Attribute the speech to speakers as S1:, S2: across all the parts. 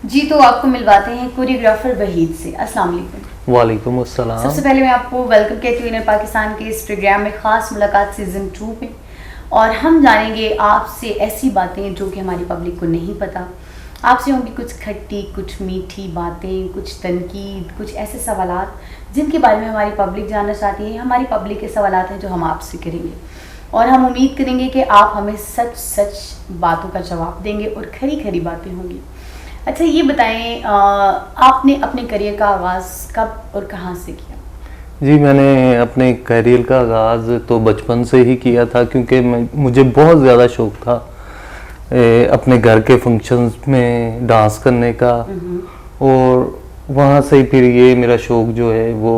S1: जी, तो आपको मिलवाते हैं कोरियोग्राफर वहीद से। अस्सलाम वालेकुम।
S2: वालेकुम अस्सलाम।
S1: सबसे पहले मैं आपको वेलकम कहती हूँ इनर पाकिस्तान के इस प्रोग्राम में, ख़ास मुलाकात सीज़न 2 में। और हम जानेंगे आपसे ऐसी बातें जो कि हमारी पब्लिक को नहीं पता। आपसे होंगी कुछ खट्टी, कुछ मीठी बातें, कुछ तनकीद, कुछ ऐसे सवालात जिनके बारे में हमारी पब्लिक जानना चाहती है। हमारी पब्लिक के सवालात हैं जो हम आपसे करेंगे, और हम उम्मीद करेंगे कि आप हमें सच सच बातों का जवाब देंगे और खरी खरी बातें होंगी। अच्छा, ये बताएं, आपने अपने करियर का आगाज़ कब और कहाँ से किया?
S2: जी, मैंने अपने करियर का आगाज़ तो बचपन से ही किया था, क्योंकि मुझे बहुत ज़्यादा शौक़ था अपने घर के फंक्शंस में डांस करने का, और वहाँ से ही फिर ये मेरा शौक़ जो है वो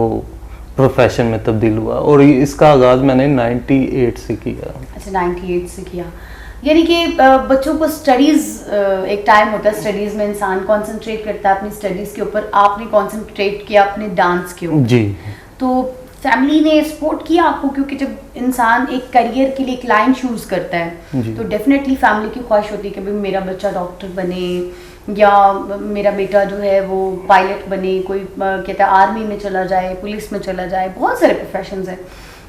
S2: प्रोफेशन में तब्दील हुआ, और इसका आगाज़ मैंने 98 से किया।
S1: अच्छा, 98 से किया। यानी कि बच्चों को स्टडीज़, एक टाइम होता है स्टडीज़ में इंसान कंसंट्रेट करता है अपनी स्टडीज़ के ऊपर, आपने कंसंट्रेट किया अपने डांस के ऊपर।
S2: जी।
S1: तो फैमिली ने सपोर्ट किया आपको, क्योंकि जब इंसान एक करियर के लिए एक लाइन चूज़ करता है तो डेफिनेटली फैमिली की ख्वाहिश होती है कि भाई मेरा बच्चा डॉक्टर बने, या मेरा बेटा जो है वो पायलट बने, कोई कहता है आर्मी में चला जाए, पुलिस में चला जाए, बहुत सारे प्रोफेशंस हैं।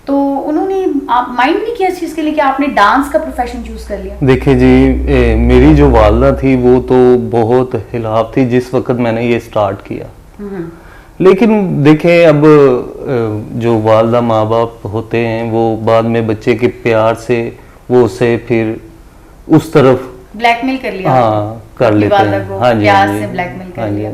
S1: तो उन्होंने आप माइंड नहीं किया इस चीज़ के लिए कि आपने डांस का प्रोफेशन चूज़ कर लिया?
S2: देखिए जी, मेरी जो वालदा थी वो तो बहुत खिलाफ थी जिस वक्त मैंने ये स्टार्ट किया। लेकिन देखें, अब जो वालदा माँ बाप होते हैं वो बाद में बच्चे के प्यार से वो उसे फिर उस तरफ
S1: ब्लैकमेल कर लिया।
S2: हाँ, कर लेते हैं।
S1: हाँ जी, प्यार से ब्लैकमेल कर लिया,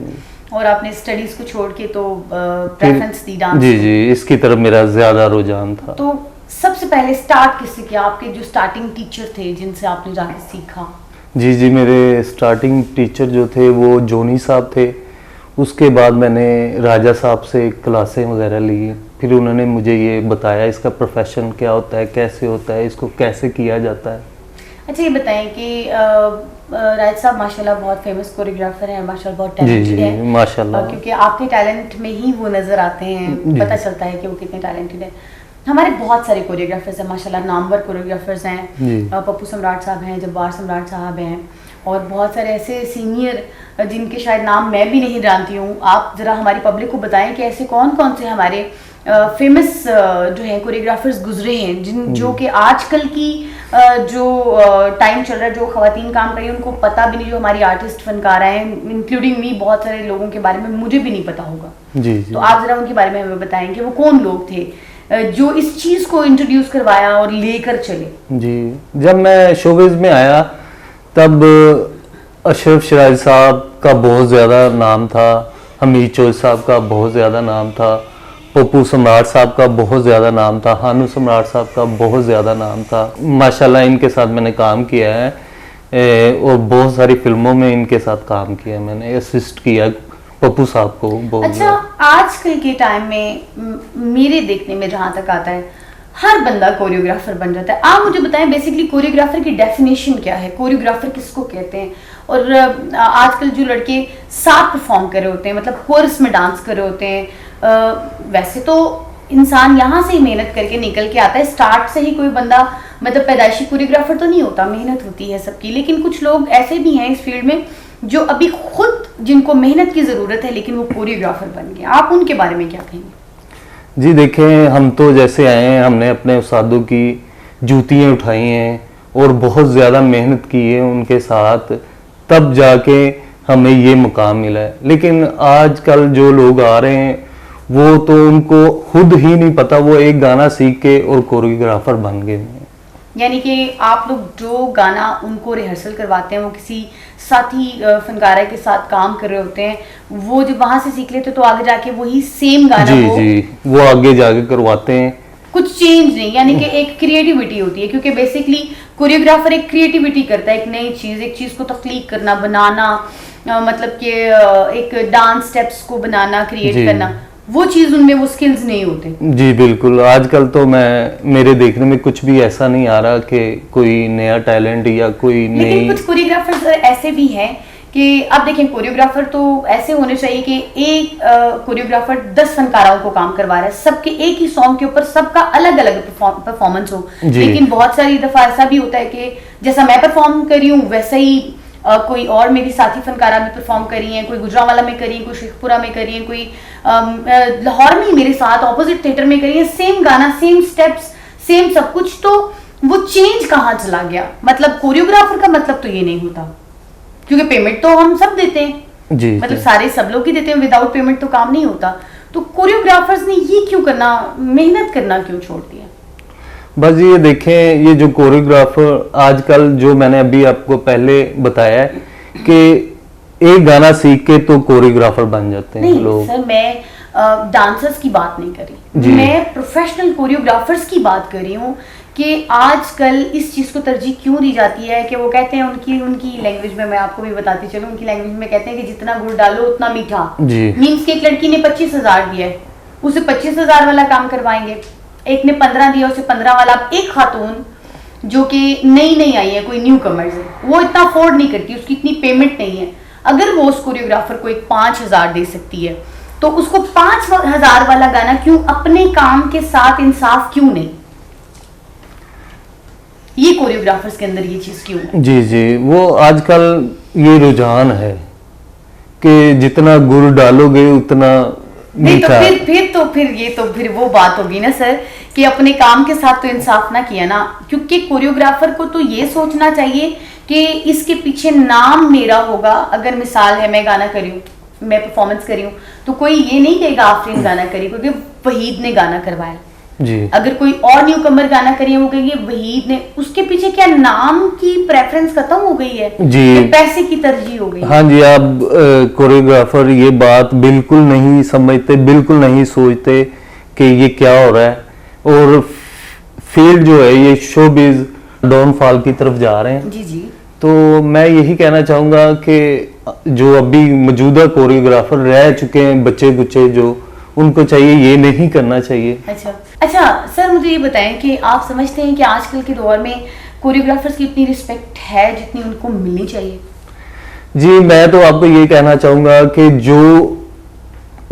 S1: और आपने स्टडीज को छोड़ के तो प्रेफरेंस दी डांस।
S2: जी, इसकी तरफ मेरा ज्यादा रुझान था।
S1: तो सबसे पहले स्टार्ट किससे किया? आपके जो स्टार्टिंग टीचर थे जिनसे आपने जाके सीखा?
S2: जी, मेरे स्टार्टिंग टीचर जो थे वो जोनी साहब थे। उसके बाद मैंने राजा साहब से क्लासें वगैरह ली, फिर उन्होंने मुझे ये बताया इसका प्रोफेशन क्या होता है, कैसे होता है, इसको कैसे किया जाता है।
S1: अच्छा, ये बताएं कि राज साहब माशाल्लाह बहुत फेमस कोरियोग्राफर हैं, माशाल्लाह बहुत टैलेंटेड हैं।
S2: माशाल्लाह,
S1: क्योंकि आपके टैलेंट में ही वो नज़र आते हैं, पता चलता है कि वो कितने टैलेंटेड हैं। हमारे बहुत सारे कोरियोग्राफर्स हैं माशाल्लाह, नामवर कोरियोग्राफर्स हैं। पप्पू सम्राट साहब हैं, जब्बार सम्राट साहब हैं, और बहुत सारे ऐसे सीनियर जिनके शायद नाम मैं भी नहीं जानती हूँ। आप ज़रा हमारी पब्लिक को बताएं कि ऐसे कौन कौन से हमारे फेमस जो हैं कोरियोग्राफर्स गुजरे हैं जो कि आजकल की जो टाइम चल रहा है, जो ख़वातीन काम कर रही हैं उनको पता भी नहीं, जो हमारी आर्टिस्ट फनकार हैं इंक्लूडिंग मी, बहुत सारे लोगों के बारे में मुझे भी नहीं पता होगा।
S2: जी।
S1: तो आप ज़रा उनके बारे में हमें बताएं कि वो कौन लोग थे जो इस चीज़ को इंट्रोड्यूस करवाया और लेकर चले।
S2: जी, जब मैं शोबिज़ में आया तब अशरफ शराज साहब का बहुत ज़्यादा नाम था, हमीद चौधरी साहब का बहुत ज़्यादा नाम था, पप्पू सम्राट साहब का बहुत ज़्यादा नाम था, हानू सम्राट साहब का बहुत ज़्यादा नाम था। माशाल्लाह इनके साथ मैंने काम किया है, और बहुत सारी फिल्मों में इनके साथ काम किया है, मैंने असिस्ट किया पप्पू साहब को बहुत।
S1: अच्छा, आजकल के टाइम में मेरे देखने में जहाँ तक आता है हर बंदा कोरियोग्राफर बन जाता है। आप मुझे बताएं बेसिकली कोरियोग्राफर की डेफिनेशन क्या है, कोरियोग्राफर किसको कहते हैं? और आजकल जो लड़के साथ परफॉर्म कर रहे होते हैं, मतलब कोरस में डांस कर रहे होते हैं, वैसे तो इंसान यहाँ से ही मेहनत करके निकल के आता है, स्टार्ट से ही कोई बंदा मतलब पैदाइशी कोरियोग्राफर तो नहीं होता, मेहनत होती है सबकी। लेकिन कुछ लोग ऐसे भी हैं इस फील्ड में जो अभी खुद जिनको मेहनत की ज़रूरत है लेकिन वो कोरियोग्राफर बन गए। आप उनके बारे में क्या कहेंगे?
S2: जी देखें, हम तो जैसे आए हैं, हमने अपने उस्तादों की जूतियाँ उठाई हैं और बहुत ज़्यादा मेहनत की है उनके साथ, तब जाके हमें ये मुकाम मिला है। लेकिन आजकल जो लोग आ रहे हैं वो तो उनको खुद ही नहीं पता, वो एक गाना सीख के और कोरियोग्राफर बन गए हैं।
S1: यानी कि आप लोग जो गाना उनको रिहर्सल करवाते हैं वो किसी साथी फनकारा के साथ काम कर रहे होते हैं, वो जब वहां से सीख लेते तो आगे जाके वही सेम गाना
S2: वो आगे जाके करवाते हैं,
S1: कुछ चेंज नहीं। यानी कि एक क्रिएटिविटी होती है, क्योंकि बेसिकली कोरियोग्राफर एक क्रिएटिविटी करता है, एक नई चीज़, एक चीज़ को तख्लीक करना, बनाना, मतलब कि एक डांस स्टेप्स को बनाना, क्रिएट करना, वो चीज़ उनमें वो स्किल्स नहीं होते। जी
S2: बिल्कुल, आजकल तो मेरे देखने में कुछ भी ऐसा नहीं आ रहा कि कोई नया टैलेंट या कोई नई।
S1: लेकिन कुछ कोरियोग्राफर्स ऐसे भी हैं कि अब देखें, कोरियोग्राफर तो ऐसे होने चाहिए कि एक कोरियोग्राफर 10 फनकारों को काम करवा रहा है, सबके एक ही सॉन्ग के ऊपर सबका अलग अलग परफॉर्मेंस हो। लेकिन बहुत सारी दफा ऐसा भी होता है कि जैसा मैं परफॉर्म कर रही हूँ वैसा ही कोई और मेरी साथी फनकारा भी परफॉर्म करी हैं, कोई गुजरांवाला में करी है, कोई शेखपुरा में करी है, कोई लाहौर में मेरे साथ ऑपोजिट थिएटर में करी है, सेम गाना, सेम स्टेप्स, सेम सब कुछ। तो वो चेंज कहाँ चला गया? मतलब कोरियोग्राफर का मतलब तो ये नहीं होता, क्योंकि पेमेंट तो हम सब देते हैं
S2: जी,
S1: मतलब सारे सब लोग ही देते हैं, विदाउट पेमेंट तो काम नहीं होता। तो कोरियोग्राफर्स ने ये क्यों करना, मेहनत करना क्यों छोड़ दिया?
S2: बस ये देखें, ये जो कोरियोग्राफर आजकल, जो मैंने अभी आपको पहले बताया है कि एक गाना सीख के तो कोरियोग्राफर बन जाते हैं
S1: नहीं
S2: लोग।
S1: सर, मैं डांसर्स की बात नहीं करी,
S2: जी।
S1: मैं प्रोफेशनल कोरियोग्राफर्स की बात कर रही हूँ कि आजकल इस चीज को तरजीह क्यों दी जाती है कि वो कहते हैं, उनकी लैंग्वेज में मैं आपको भी बताती चलूं, उनकी लैंग्वेज में कहते हैं कि जितना गुड़ डालो उतना मीठा।
S2: जी।
S1: मीन्स की एक लड़की ने 25,000 दिया है, उसे 25,000 वाला काम करवाएंगे, एक ने 15 दिया उसे 15 वाला। अब एक खातून जो कि नई आई है, कोई न्यू कमर्स है, वो इतना अफोर्ड नहीं करती, उसकी इतनी पेमेंट नहीं है, अगर वो उस कोरियोग्राफर को एक 5,000 दे सकती है तो उसको 5,000 वाला गाना क्यों, अपने काम के साथ इंसाफ क्यों नहीं? ये कोरियोग्राफर्स के अंदर ये चीज क्यों है?
S2: जी जी, वो आजकल ये रुझान है कि जितना गुड़ डालोगे उतना
S1: नहीं तो
S2: मीठा।
S1: फिर वो बात होगी ना सर कि अपने काम के साथ तो इंसाफ ना किया ना, क्योंकि कोरियोग्राफर को तो ये सोचना चाहिए कि इसके पीछे नाम मेरा होगा। अगर मिसाल है मैं गाना करी हूँ, मैं परफॉर्मेंस करी हूँ, तो कोई ये नहीं कहेगा आफरीन गाना करी, क्योंकि वहीद ने गाना करवाया।
S2: जी।
S1: अगर कोई और न्यू कमर गाना करिए, वो कहेंगे वहीद ने, उसके पीछे क्या नाम की प्रेफरेंस खत्म हो गई है
S2: जी,
S1: पैसे की तरजीह हो गई।
S2: हाँ जी, आप कोरियोग्राफर ये बात बिल्कुल नहीं समझते, बिल्कुल नहीं सोचते कि ये क्या हो रहा है, और फील्ड जो है ये शोबिज डाउनफॉल की तरफ जा रहे हैं।
S1: जी जी।
S2: तो मैं यही कहना चाहूंगा कि जो अभी मौजूदा कोरियोग्राफर रह चुके हैं, बच्चे बुच्चे जो, उनको चाहिए ये नहीं करना चाहिए।
S1: अच्छा सर, मुझे ये बताएं कि आप समझते हैं कि आजकल के दौर में कोरियोग्राफर्स की उतनी रिस्पेक्ट है जितनी उनको मिलनी चाहिए?
S2: जी, मैं तो आपको ये कहना चाहूंगा कि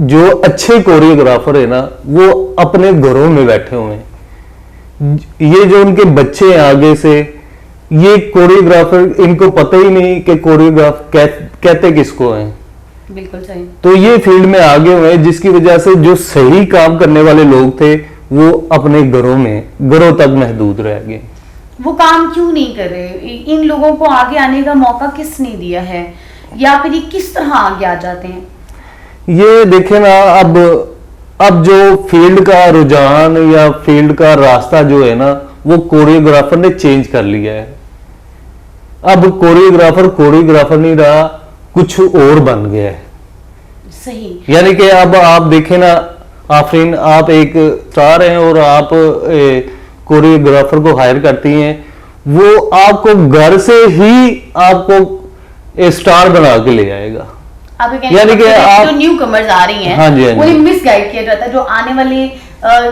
S2: जो अच्छे कोरियोग्राफर है ना, वो अपने घरों में बैठे हुए हैं। ये जो उनके बच्चे हैं आगे से, ये कोरियोग्राफर, इनको पता ही नहीं कि कोरियोग्राफ कहते किसको हैं।
S1: बिल्कुल सही।
S2: तो ये फील्ड में आगे हुए हैं, जिसकी वजह से जो सही काम करने वाले लोग थे वो अपने घरों तक महदूद रह गए।
S1: वो काम क्यों नहीं कर रहे? इन लोगों को आगे आने का मौका किसने दिया है, या फिर ये किस तरह आगे आ जाते हैं?
S2: ये देखे ना, अब जो फील्ड का रुझान या फील्ड का रास्ता जो है ना, वो कोरियोग्राफर ने चेंज कर लिया है। अब कोरियोग्राफर नहीं रहा, कुछ और बन गया है।
S1: सही।
S2: यानी कि अब आप देखें ना आफरीन, आप एक स्टार हैं और आप कोरियोग्राफर को हायर करती हैं, वो आपको घर से ही आपको स्टार बना के ले आएगा।
S1: यानी कि आप जो न्यू कमर्स आ रही हैं,
S2: हाँ जी,
S1: उन्हें मिस गाइड किया जाता है। जो आने वाले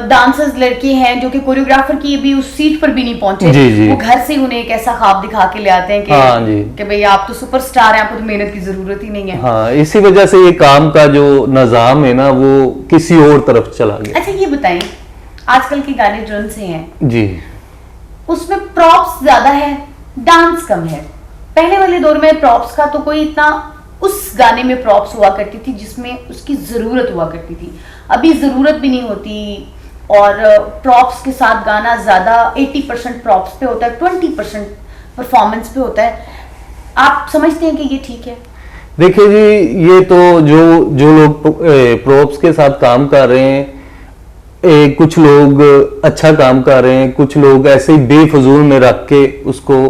S1: डांसर्स लड़के हैं जो कि कोरियोग्राफर की भी उस सीट पर भी नहीं पहुंचे,
S2: जी, जी।
S1: वो घर से उन्हें एक ऐसा ख्वाब दिखा के ले आते हैं कि
S2: हाँ जी,
S1: कि भाई आप तो सुपरस्टार हैं, आपको तो मेहनत की जरूरत ही नहीं है।
S2: हाँ, इसी वजह से ये काम का जो निजाम है ना, वो किसी और तरफ चला गया।
S1: अच्छा ये बताएं, आजकल के गाने ड्रम से हैं
S2: जी,
S1: उसमें प्रॉप्स ज्यादा है, डांस कम है। पहले वाले दौर में प्रॉप्स का तो कोई इतना, उस गाने में प्रॉप्स हुआ करती थी जिसमें उसकी जरूरत हुआ करती थी, अभी जरूरत भी नहीं होती। और प्रॉप्स के साथ गाना ज्यादा 80% प्रॉप्स पे होता है, 20% परफॉर्मेंस पे होता है। आप समझते हैं कि ये ठीक है?
S2: देखिए जी, ये तो जो लोग प्रॉप्स के साथ काम कर रहे हैं, कुछ लोग अच्छा काम कर रहे हैं, कुछ लोग ऐसे ही बेफजूल में रख के उसको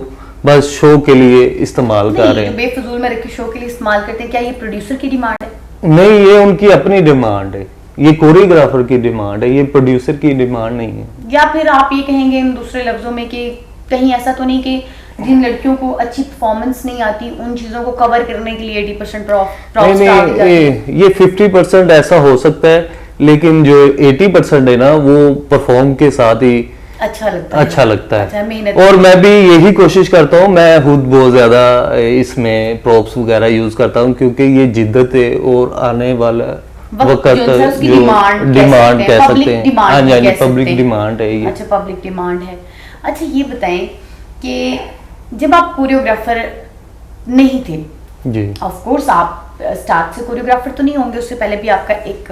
S2: बस शो के लिए इस्तेमाल कर रहे हैं।
S1: बेफजूल में रख के शो के लिए इस्तेमाल करते हैं, क्या ये प्रोड्यूसर की डिमांड है?
S2: नहीं, ये उनकी अपनी डिमांड है, ये कोरियोग्राफर की डिमांड है, ये प्रोड्यूसर की डिमांड नहीं है।
S1: या फिर आप ये कहेंगे इन दूसरे लफ्जों में कि कहीं ऐसा तो नहीं कि जिन लड़कियों को अच्छी परफॉर्मेंस नहीं आती उन चीजों को कवर करने के लिए 80%
S2: नहीं, ये 50% ऐसा हो सकता है, लेकिन जो 80% है ना, वो परफॉर्म के साथ ही अच्छा लगता है।
S1: अच्छा,
S2: और मैं भी यही कोशिश करता हूँ, मैं खुद बहुत ज्यादा इसमें प्रॉप्स वगैरह यूज करता हूँ, क्योंकि ये जिद्दत है और आने वाला वक्त जो डिमांड कह सकते हैं। हाँ जी, पब्लिक डिमांड है ये।
S1: अच्छा, पब्लिक डिमांड है। अच्छा ये बताएं कि जब आप कोरियोग्राफर नहीं थे।
S2: जी
S1: ऑफ कोर्स आप स्टार्ट से कोरियोग्राफर तो नहीं होंगे, उससे पहले भी आपका एक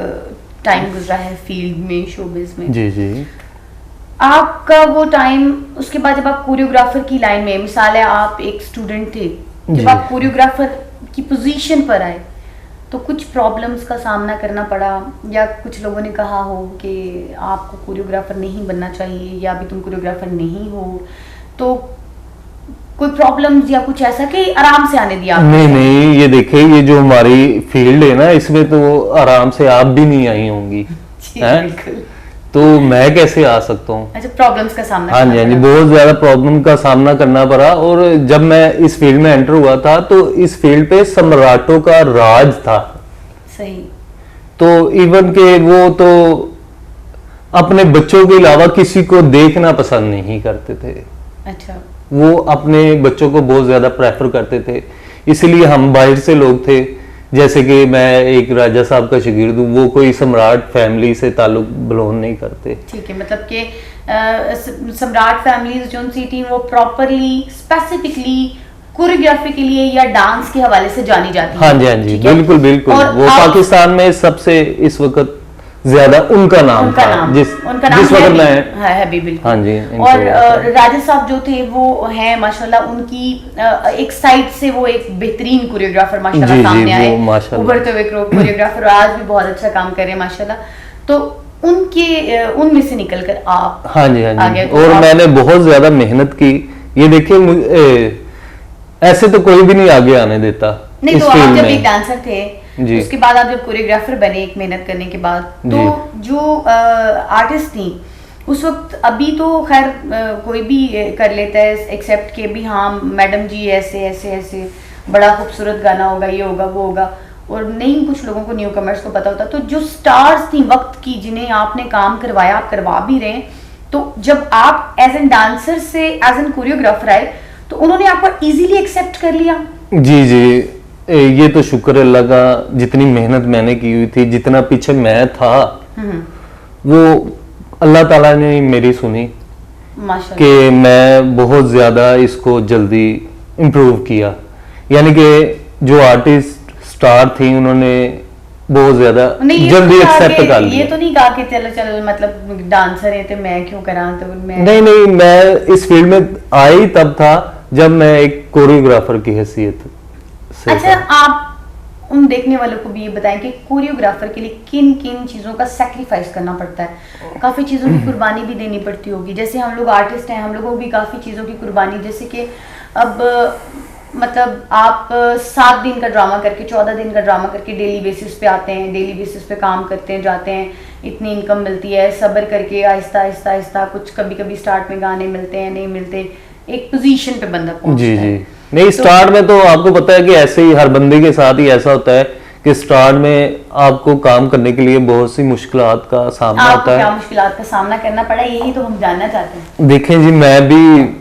S1: टाइम गुजरा है फील्ड में, शोबिज में।
S2: जी जी
S1: आपका वो टाइम, उसके बाद जब आप कोरियोग्राफर की लाइन में, मिसाल है आप एक स्टूडेंट थे,
S2: जी।
S1: जब आप कोरियोग्राफर की पोजीशन पर आए तो कुछ प्रॉब्लम्स का सामना करना पड़ा, या कुछ लोगों ने कहा हो कि आपको कोरियोग्राफर नहीं बनना चाहिए, या अभी तुम कोरियोग्राफर नहीं हो, तो कोई प्रॉब्लम्स या कुछ ऐसा कि आराम से आने दिया आपने?
S2: नहीं नहीं, ये देखिए, ये जो हमारी फील्ड है ना, इसमें तो आराम से आप भी नहीं आई होंगी,
S1: जी,
S2: हैं?
S1: बिल्कुल।
S2: तो मैं कैसे आ सकता हूँ?
S1: अच्छा, प्रॉब्लम्स का सामना
S2: हाँ जी, हाँ जी,
S1: करना
S2: बहुत ज्यादा प्रॉब्लम का सामना करना पड़ा। और जब मैं इस फील्ड में एंटर हुआ था तो इस फील्ड पे सम्राटों का राज था।
S1: पड़ा। सही।
S2: तो इवन के वो तो अपने बच्चों के अलावा किसी को देखना पसंद नहीं करते थे।
S1: अच्छा।
S2: वो अपने बच्चों को बहुत ज्यादा प्रेफर करते थे, इसलिए हम बाहर से लोग थे, जैसे कि मैं एक राजा साहब का शागिर्द हूँ, वो कोई सम्राट फैमिली से ताल्लुक बिलोंग नहीं करते।
S1: ठीक है, मतलब कि सम्राट फैमिलीज जो सी थी वो प्रॉपरली स्पेसिफिकली कोरियोग्राफी के लिए या डांस के हवाले से जानी जाती है।
S2: हाँ जी, हाँ जी,
S1: ठीक है?
S2: बिल्कुल बिल्कुल।
S1: और
S2: वो पाकिस्तान में सबसे इस वक्त ज्यादा उनका नाम
S1: उनका
S2: था,
S1: नाम,
S2: जिस
S1: उनका नाम
S2: जिस वक्त
S1: है
S2: मैं,
S1: है भी बिल्कुल।
S2: हाँ जी,
S1: और
S2: इनको
S1: राजा साहब जो थे वो हैं माशाल्लाह, उनकी एक साइड से वो एक बेहतरीन कोरियोग्राफर माशाल्लाह
S2: जी,
S1: सामने
S2: जी,
S1: आए,
S2: वो माशाल्लाह।
S1: उभरते हुए कोरियोग्राफर, आज भी बहुत अच्छा काम कर रहे हैं माशाल्लाह। तो उनके उनमें से निकलकर आप
S2: हाँ जी, हाँ
S1: आगे
S2: जी,
S1: तो
S2: और
S1: आप-
S2: मैंने बहुत ज्यादा मेहनत की। ये देखिए, ऐसे तो कोई भी नहीं आगे आने देता
S1: नहीं,
S2: इस
S1: तो आप
S2: फील्ड
S1: जब
S2: में।
S1: एक डांसर थे,
S2: जी।
S1: उसके बाद आप जब कोरियोग्राफर बने एक मेहनत करने के बाद, तो जो आर्टिस्ट थी उस वक्त, अभी तो खैर कोई भी कर लेता है एक्सेप्ट के भी हाँ मैडम जी ऐसे ऐसे ऐसे बड़ा खूबसूरत गाना होगा, ये होगा वो होगा, और नहीं कुछ लोगों को न्यू कमर्स को पता होता। तो जो स्टार्स थी वक्त की, जिन्हें आपने काम करवाया, आप करवा भी रहे हैं, तो जब आप एज एन डांसर से एज एन कोरियोग्राफर आए तो उन्होंने आपको इजीली एक्सेप्ट कर लिया?
S2: जी जी, ये तो शुक्र अल्लाह का, जितनी मेहनत मैंने की हुई थी, जितना पीछे मैं था, वो अल्लाह ताला ने मेरी सुनी
S1: माशाल्लाह।
S2: कि मैं बहुत ज्यादा इसको जल्दी इम्प्रूव किया। यानी कि जो आर्टिस्ट स्टार थी उन्होंने बहुत ज्यादा
S1: नहीं, ये
S2: जल्दी
S1: तो कहा
S2: एक्सेप्ट
S1: कि-
S2: कर
S1: ये
S2: लिया।
S1: तो नहीं कहा कि चलो चलो मतलब डांसर है तो मैं क्यों करा, तो मैं
S2: नहीं नहीं, मैं इस फील्ड में आई तब था जब मैं एक कोरियोग्राफर की हैसियत से
S1: अच्छा,
S2: था।
S1: आप उन देखने वालों को भी ये बताएं कि कोरियोग्राफर के लिए किन किन चीज़ों का सेक्रीफाइस करना पड़ता है। काफ़ी चीज़ों की कुर्बानी भी देनी पड़ती होगी, जैसे हम लोग आर्टिस्ट हैं, हम लोगों को भी काफ़ी चीज़ों की कुर्बानी, जैसे कि अब मतलब आप 7 दिन का ड्रामा करके, 14 दिन का ड्रामा करके डेली बेसिस पे आते हैं, डेली बेसिस पे काम करते हैं, जाते हैं, इतनी इनकम मिलती है, सब्र करके आहिस्ता आहिस्ता आहिस्ता, कुछ कभी कभी स्टार्ट में गाने मिलते हैं, नहीं मिलते, एक पोजीशन पे बंदा पहुंचता
S2: जी
S1: है।
S2: जी, नहीं स्टार्ट में तो आपको पता है कि ऐसे ही हर बंदे के साथ ही ऐसा होता है कि स्टार्ट में आपको काम करने के लिए बहुत सी मुश्किलात का सामना
S1: आपको
S2: होता
S1: क्या
S2: है।
S1: मुश्किलात का सामना करना पड़ा, यही तो हम जानना चाहते हैं।
S2: देखें जी, मैं भी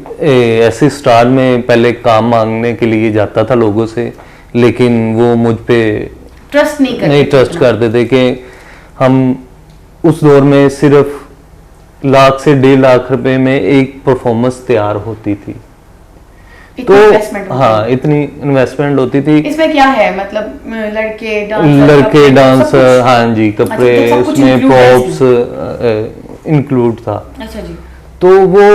S2: ऐसे स्टार्ट में पहले काम मांगने के लिए जाता था लोगों से, लेकिन वो मुझ पे
S1: ट्रस्ट नहीं करते
S2: नहीं
S1: थे
S2: ट्रस्ट
S1: इतना।
S2: करते थे कि हम उस दौर में सिर्फ लाख से 1.5 लाख रुपए में एक परफॉर्मेंस तैयार होती थी।
S1: इतनी investment होती
S2: हाँ,
S1: है।
S2: इतनी इन्वेस्टमेंट होती थी।
S1: इसमें क्या है मतलब लड़के
S2: लड़के
S1: कपड़े,
S2: डांस,
S1: सब कुछ?
S2: हाँ जी, कपड़े,
S1: अच्छा, तो सब कुछ
S2: उसमें
S1: include है
S2: पॉप्स इंक्लूड था।
S1: अच्छा जी।
S2: तो वो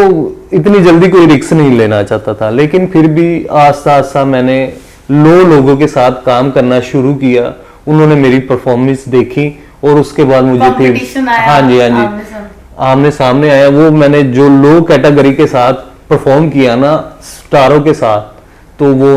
S2: इतनी जल्दी कोई रिस्क नहीं लेना चाहता था, लेकिन फिर भी आस्ता आस्ता मैंने लोगों के साथ काम करना शुरू किया। उन्होंने मेरी परफॉर्मेंस देखी और उसके बाद मुझे
S1: Competition आया,
S2: हाँ जी, हाँ जी,
S1: आमने सामने।
S2: आमने सामने आया। वो मैंने जो लो कैटेगरी के साथ परफॉर्म किया ना, स्टारों के साथ, तो वो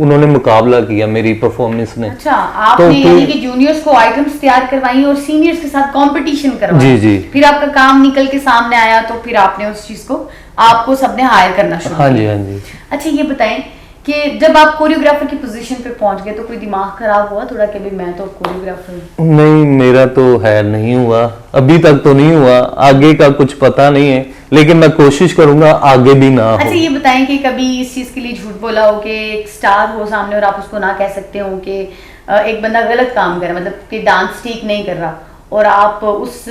S2: उन्होंने मुकाबला किया मेरी परफॉर्मेंस ने।
S1: अच्छा, आपने
S2: तो फिर-
S1: यानी कि जूनियर्स को आइटम्स तैयार करवाई और सीनियर्स के साथ कंपटीशन करवाया।
S2: जी, जी।
S1: फिर आपका काम निकल के सामने आया, तो फिर आपने उस चीज को, आपको सबने हायर करना शुरू
S2: हाँ जी,
S1: किया।
S2: हाँ जी।
S1: अच्छा, ये बताएं कि जब आप कोरियोग्राफर की पोजीशन पे पहुंच गए तो कोई दिमाग खराब हुआ थोड़ा कि भाई मैं तो कोरियोग्राफर हूं?
S2: नहीं, मेरा तो है नहीं हुआ, अभी तक तो नहीं हुआ, आगे का कुछ पता नहीं है, लेकिन मैं कोशिश करूंगा आगे भी ना हो।
S1: अच्छा, ये बताएं कि कभी इस चीज के लिए झूठ बोला हो कि एक स्टार हो सामने और आप उसको ना कह सकते हो कि एक बंदा गलत काम कर रहा है, मतलब कि डांस ठीक नहीं कर रहा, और आप उस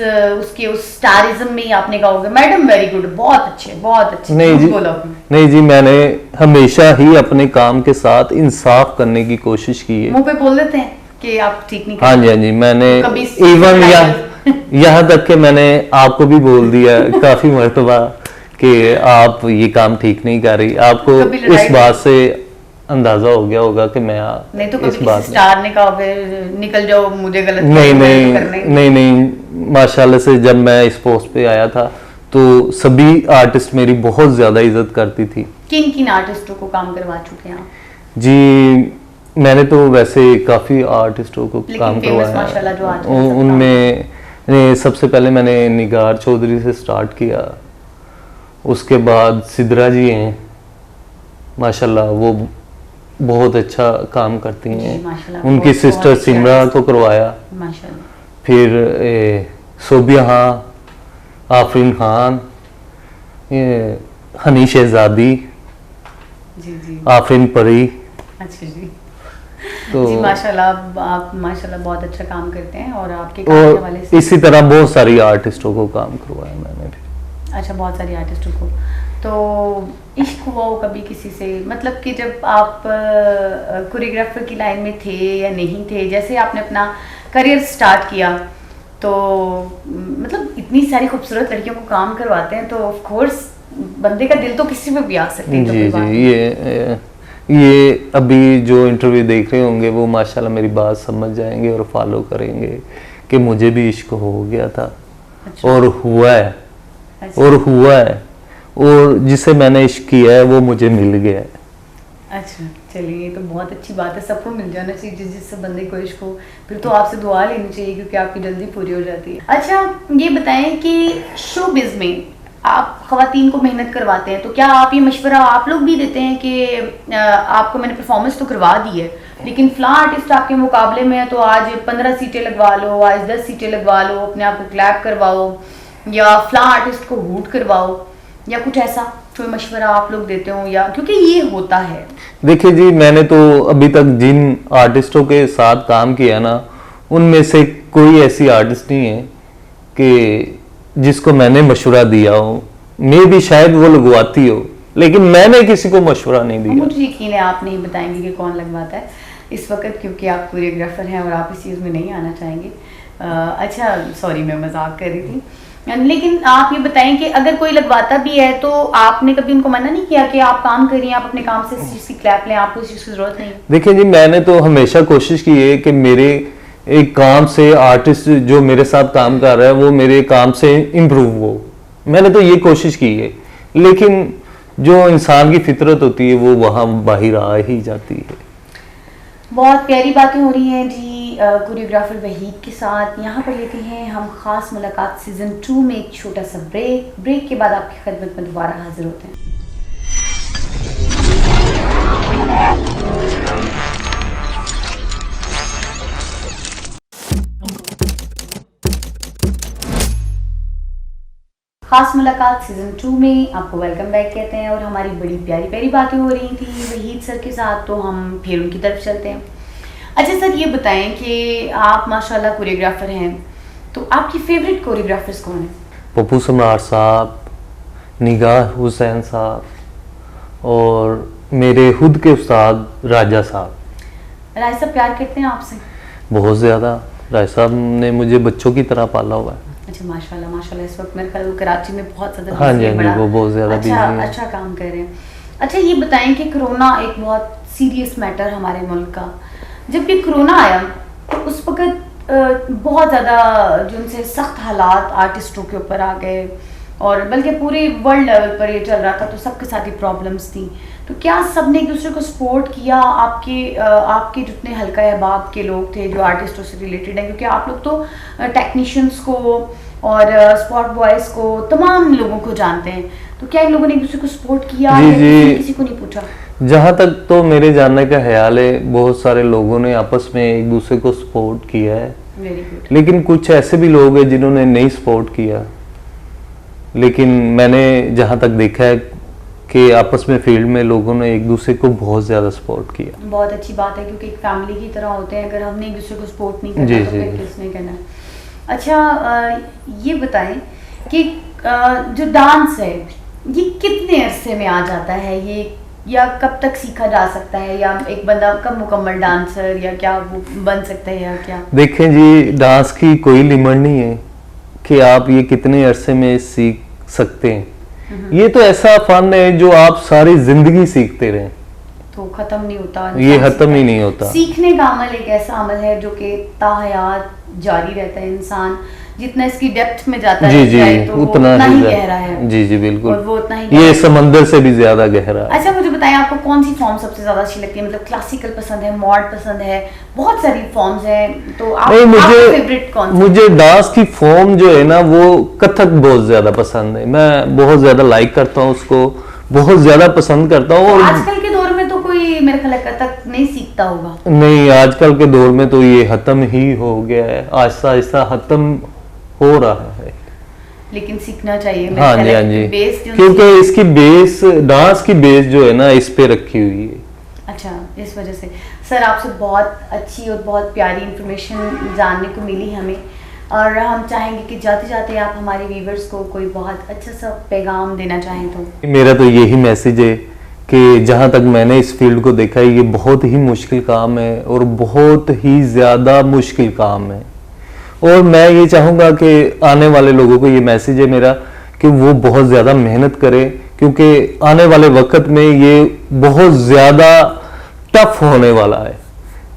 S1: स्टारिज्म में ही आपने कहोगे मैडम वेरी गुड, बहुत अच्छे
S2: नहीं जी,
S1: बोला।
S2: नहीं जी, मैंने हमेशा ही अपने काम के साथ इंसाफ करने की कोशिश की है।
S1: मुंह पे बोल देते हैं कि आप ठीक नहीं
S2: हाँ जी, हाँ जी, मैंने
S1: तो कभी
S2: इवन यहाँ तक कि मैंने आपको भी बोल दिया काफी मर्तबा कि आप ये काम ठीक नहीं कर रही। आपको इस बात से अंदाजा हो गया होगा कि मैं
S1: नहीं तो कभी किसी स्टार ने कहा निकल जाओ, मुझे गलत
S2: नहीं, माशाल्लाह से जब मैं इस पोस्ट पे आया था तो सभी आर्टिस्ट मेरी बहुत ज्यादा इज्जत करती थी।
S1: किन किन आर्टिस्टों को काम करवा चुके हैं आप?
S2: जी, मैंने तो वैसे काफी आर्टिस्टों को काम करवाया। उनमें सबसे पहले मैंने निगार चौधरी से स्टार्ट किया, उसके बाद सिद्रा जी हैं माशाल्लाह, वो बहुत अच्छा काम करती हैं। उनकी सिस्टर सिमरा को करवाया, फिर सोबिया खान, आफरीन खान, हनी शहजादी, आफरीन परी।
S1: अच्छा जी, तो जी माशाल्लाह, आप माशाल्लाह बहुत अच्छा काम करते हैं और आपके काम
S2: और
S1: के वाले से
S2: इसी तरह बहुत सारी आर्टिस्टों को काम करवाया मैंने भी।
S1: अच्छा, बहुत सारी आर्टिस्टों को। तो इश्क हुआ हो कभी किसी से, मतलब कि जब आप कोरियोग्राफर की लाइन में थे या नहीं थे, जैसे आपने अपना करियर स्टार्ट किया तो मतलब इतनी सारी खूबसूरत लड़कियों को काम करवाते हैं तो ऑफ कोर्स बंदे का दिल तो किसी पे भी आ सकती है।
S2: जी जी, ये अभी जो इंटरव्यू देख रहे होंगे वो माशाल्लाह मेरी बात समझ जाएंगे और फॉलो करेंगे कि मुझे भी इश्क हो गया था।
S1: अच्छा।
S2: और हुआ है।
S1: अच्छा।
S2: और हुआ है, और जिसे मैंने इश्क किया है वो मुझे मिल गया है।
S1: अच्छा, चलिए, तो बहुत अच्छी बात है, सबको मिल जाना चाहिए जिससे बंदे को इश्क हो। फिर तो आपसे दुआ लेनी चाहिए क्योंकि आपकी जल्दी पूरी हो जाती है। अच्छा, ये बताएं कि शोबिज़ में आप ख़वातीन को मेहनत करवाते हैं तो क्या आप ये मशवरा आप लोग भी देते हैं कि आपको मैंने परफॉर्मेंस तो करवा दी है लेकिन फ़ला आर्टिस्ट आपके मुकाबले में है तो आज 15 सीटें लगवा लो, आज 10 सीटें लगवा लो, अपने आप को क्लैप करवाओ या फ़ला आर्टिस्ट को हूट करवाओ, या कुछ ऐसा कोई मशवरा आप लोग देते हो? या क्योंकि ये होता है।
S2: देखिए जी, मैंने तो अभी तक जिन आर्टिस्टों के साथ काम किया ना, उनमें से कोई ऐसी आर्टिस्ट नहीं है कि जिसको मैंने मशवरा दिया हो। मे भी शायद वो लगवाती हो लेकिन मैंने किसी को मशवरा नहीं दिया।
S1: मुझे यकीन है आप नहीं बताएंगे कि कौन लगवाता है इस वक्त, क्योंकि आप कोरियोग्राफर हैं और आप इस चीज़ में नहीं आना चाहेंगे। अच्छा, सॉरी, मैं मजाक कर रही थी। लेकिन आप ये बताएं कि अगर कोई लगवाता भी है तो आपने कभी उनको मना नहीं किया कि आप काम करिए, आप अपने काम से इस चीज़ की क्लैप लें, आपको इस चीज़ की ज़रूरत नहीं?
S2: देखिए जी, मैंने तो हमेशा कोशिश की है कि मेरे एक काम से आर्टिस्ट जो मेरे साथ काम कर रहा है वो मेरे काम से इम्प्रूव हो। मैंने तो ये कोशिश की है, लेकिन जो इंसान की फितरत होती है वो वहाँ बाहर आ ही जाती है।
S1: बहुत प्यारी बातें हो रही हैं जी कोरियोग्राफर वहीद के साथ। यहाँ पर लेते हैं हम खास मुलाकात सीजन 2 में एक छोटा सा ब्रेक के बाद आपकी खिदमत में दोबारा हाजिर होते हैं। खास मुलाकात सीजन 2 में आपको वेलकम बैक कहते हैं और हमारी बड़ी प्यारी प्यारी बातें हो रही थी वहीद सर के साथ, तो हम फिर उनकी तरफ चलते हैं। अच्छा सर, ये बताएं कि आप माशाल्लाह कोरियोग्राफर हैं, तो आपकी फेवरेट कोरियोग्राफर्स कौन हैं?
S2: पप्पू सम्राट साहब, निगाह हुसैन साहब और मेरे खुद के उस्ताद राजा साहब।
S1: राजा साहब प्यार करते हैं आपसे?
S2: बहुत ज़्यादा। राजा साहब ने मुझे बच्चों की तरह पाला हुआ है।
S1: अच्छा, माशाल्लाह माशाल्लाह। इस वक्त मेरे ख्याल कराची में बहुत ज़्यादा
S2: हाँ जी, वो बहुत ज़्यादा
S1: अच्छा काम कर रहे हैं। अच्छा, ये बताएं कि कोरोना एक बहुत सीरियस मैटर हमारे मुल्क का, जब भी कोरोना आया तो उस वक्त बहुत ज़्यादा जो उनसे सख्त हालात आर्टिस्टों के ऊपर आ गए और बल्कि पूरे वर्ल्ड लेवल पर ये चल रहा था, तो सबके साथ ही प्रॉब्लम्स थी। तो क्या सब ने एक दूसरे को सपोर्ट किया? आपके जितने हल्का अहबाब के लोग थे जो आर्टिस्टों से रिलेटेड हैं, क्योंकि आप लोग तो टेक्नीशियंस को और स्पॉट बॉयज़ को तमाम लोगों को जानते हैं, तो क्या इन लोगों ने एक दूसरे को सपोर्ट किया या किसी को नहीं पूछा?
S2: जहाँ तक तो मेरे जानने का ख्याल है बहुत सारे लोगों ने आपस में एक दूसरे को सपोर्ट किया है।
S1: Very good.
S2: लेकिन कुछ ऐसे भी लोग हैं जिन्होंने नहीं सपोर्ट किया, लेकिन मैंने जहाँ तक देखा है कि आपस में फील्ड में लोगों ने एक दूसरे को बहुत ज़्यादा सपोर्ट किया।
S1: बहुत अच्छी बात है, क्योंकि एक फैमिली की तरह होते हैं, अगर हमने एक दूसरे को सपोर्ट नहीं करना तो फिर किसने करना। अच्छा, ये बताएं कि जो डांस है ये कितने अरसे में आ जाता है, ये या कब तक सीखा जा सकता है, या एक बंदा कब मुकम्मल डांसर या क्या वो बन सकता है या क्या?
S2: देखें जी, डांस की कोई लिमिट नहीं है कि आप ये कितने अरसे में सीख सकते हैं। ये तो ऐसा फन है जो आप सारी जिंदगी सीखते रहें,
S1: तो खत्म नहीं होता,
S2: ये खत्म ही नहीं होता।
S1: सीखने का अमल एक ऐसा अमल है जो कि ताहयात जारी रहता है। इंसान जितना इसकी डेप्थ में जाता
S2: जी
S1: है
S2: जी,
S1: तो
S2: उतना
S1: ही
S2: ही
S1: गहरा है।
S2: जी जी बिल्कुल,
S1: और वो उतना ही
S2: ये समंदर से भी ज्यादा गहरा है।
S1: अच्छा, मुझे बताएं आपको कौन सी फॉर्म सबसे ज्यादा अच्छी लगती है? मतलब क्लासिकल पसंद है, मॉड पसंद है, बहुत सारी फॉर्म्स हैं, तो आप
S2: नहीं,
S1: आपका फेवरेट कौन सा?
S2: मुझे डांस की फॉर्म जो है ना वो कथक बहुत ज्यादा पसंद है। मैं बहुत ज्यादा लाइक करता हूँ उसको, बहुत ज्यादा पसंद करता हूँ। और
S1: आजकल के दौर में तो कोई मेरे ख्याल कथक नहीं सीखता होगा।
S2: नहीं, आजकल के दौर में तो ये खत्म ही हो गया है, आहिस्ता आहिस्ता खत्म हो रहा है।
S1: लेकिन सीखना चाहिए मेरे
S2: हाँ
S1: ख्याल
S2: जी,
S1: है,
S2: हाँ जी,
S1: बेस जो
S2: क्योंकि इसकी बेस, डांस की बेस जो है ना इस पे रखी हुई है।
S1: अच्छा, इस वजह से सर आपसे बहुत अच्छी और बहुत प्यारी इंफॉर्मेशन जानने को मिली हमें, और हम चाहेंगे कि जाते जाते आप हमारे व्यूवर्स को कोई बहुत अच्छा सा पैगाम देना चाहें तो।
S2: मेरा तो यही मैसेज है कि जहाँ तक मैंने इस फील्ड को देखा है, ये बहुत ही मुश्किल काम है और बहुत ही ज़्यादा मुश्किल काम है। और मैं ये चाहूँगा कि आने वाले लोगों को ये मैसेज है मेरा कि वो बहुत ज़्यादा मेहनत करें, क्योंकि आने वाले वक्त में ये बहुत ज़्यादा टफ होने वाला है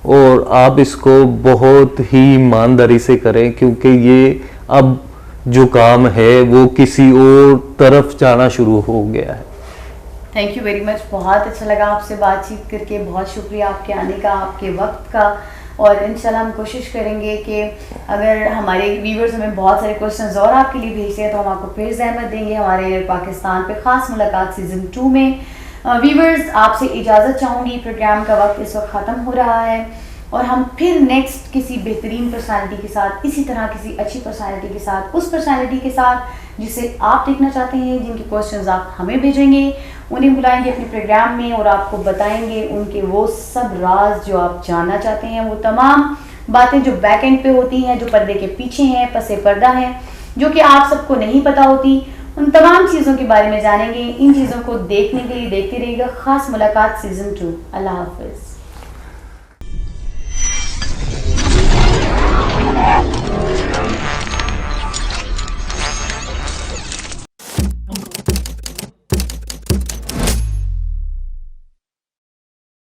S2: और आप इसको बहुत ही ईमानदारी से करें, क्योंकि ये अब जो काम है वो किसी और तरफ जाना शुरू हो गया है।
S1: थैंक यू वेरी मच, बहुत अच्छा लगा आपसे बातचीत करके, बहुत शुक्रिया आपके आने का, आपके वक्त का। और इंशाल्लाह हम कोशिश करेंगे कि अगर हमारे व्यूवर्स हमें बहुत सारे क्वेश्चंस और आपके लिए भेजते हैं तो हम आपको फिर ज़हमत देंगे हमारे पाकिस्तान पे ख़ास मुलाकात सीज़न 2 में। व्यूवर्स, आपसे इजाज़त चाहूँगी, प्रोग्राम का वक्त इस वक्त ख़त्म हो रहा है और हम फिर नेक्स्ट किसी बेहतरीन पर्सनालिटी के साथ, इसी तरह किसी अच्छी पर्सनालिटी के साथ, उस पर्सनालिटी के साथ जिसे आप देखना चाहते हैं, जिनके क्वेश्चंस आप हमें भेजेंगे, उन्हें बुलाएंगे अपने प्रोग्राम में और आपको बताएंगे उनके वो सब राज जो आप जानना चाहते हैं, वो तमाम बातें जो बैक एंड पे होती हैं, जो पर्दे के पीछे हैं, पसे पर्दा हैं, जो कि आप सबको नहीं पता होती, उन तमाम चीज़ों के बारे में जानेंगे। इन चीज़ों को देखने के लिए देखते रहिएगा ख़ास मुलाकात सीज़न 2। अल्लाह हाफ़िज़।